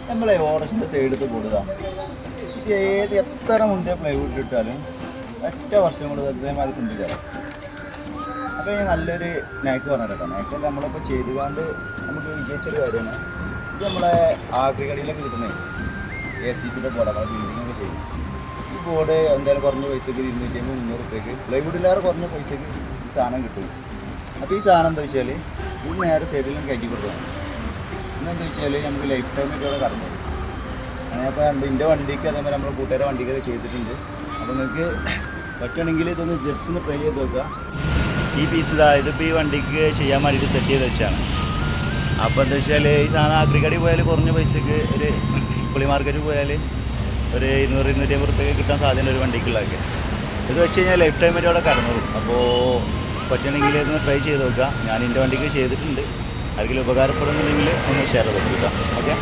നമ്മളെ ഓറഞ്ചിൻ്റെ സൈഡത്ത് കൊടുക്കുക ഇത് എത്ര മുന്നേ പ്ലൈവുഡ് ഇട്ടാലും ഒറ്റ വർഷം കൊണ്ട് അതേമാതിരി കൊണ്ടുവരാം. അപ്പോൾ ഈ നല്ലൊരു നാക്ക് പറഞ്ഞിട്ടോ. നാക്ക് നമ്മളിപ്പോൾ ചെയ്തുകൊണ്ട് നമുക്ക് വിജയിച്ചൊരു കാര്യമാണ്. ഇത് നമ്മളെ ആക്രികടയിലൊക്കെ കിട്ടുന്നത് ACPയുടെ ബോർഡാണ്. ബിൽഡിങ്ങൊക്കെ ചെയ്യും. ഈ ബോർഡ് എന്തായാലും കുറഞ്ഞ പൈസക്ക് 250-300 റുപ്യക്ക് പ്ലൈവുഡിലേറെ കുറഞ്ഞ പൈസക്ക് ഈ സാധനം കിട്ടും. അപ്പോൾ ഈ സാധനം എന്താ വെച്ചാൽ ഇത് നേരെ സൈഡിലും കയറ്റി കൊടുക്കണം. എന്താണെന്ന് വെച്ചാൽ നമുക്ക് ലൈഫ് ടൈം ഇവിടെ കടന്നു. അങ്ങനെയപ്പോൾ എൻ്റെ വണ്ടിക്ക് അതേപോലെ നമ്മുടെ കൂട്ടുകാരെ വണ്ടിക്കൊക്കെ ചെയ്തിട്ടുണ്ട്. അപ്പോൾ നിങ്ങൾക്ക് പറ്റുകയാണെങ്കിൽ ഇതൊന്ന് ജസ്റ്റ് ഒന്ന് ട്രൈ ചെയ്ത് നോക്കുക. ഈ പീസ് ഇതിപ്പോൾ ഈ വണ്ടിക്ക് ചെയ്യാൻ വേണ്ടിയിട്ട് സെറ്റ് ചെയ്ത് വെച്ചാണ്. അപ്പോൾ എന്താ വെച്ചാൽ ഈ സാധനം ആക്രിക്കടി പോയാൽ കുറഞ്ഞ പൈസക്ക് ഒരു പുളി മാർക്കറ്റ് പോയാൽ ഒരു 200-250 റുപ്യക്ക് കിട്ടാൻ സാധ്യത ഒരു വണ്ടിക്കുള്ളതൊക്കെ. ഇത് വെച്ച് കഴിഞ്ഞാൽ ലൈഫ് ടൈം വരെ അവിടെ കടന്നോളും. അപ്പോൾ പറ്റുകയാണെങ്കിൽ ഇതൊന്ന് ട്രൈ ചെയ്ത് നോക്കുക. ഞാൻ എൻ്റെ വണ്ടിക്ക് ചെയ്തിട്ടുണ്ട്. ആർക്കെങ്കിലും ഉപകാരപ്പെടുന്നുണ്ടെങ്കിൽ ഒന്ന് ഷെയർ ചെയ്ത് കൊടുക്കുക. ഓക്കെ.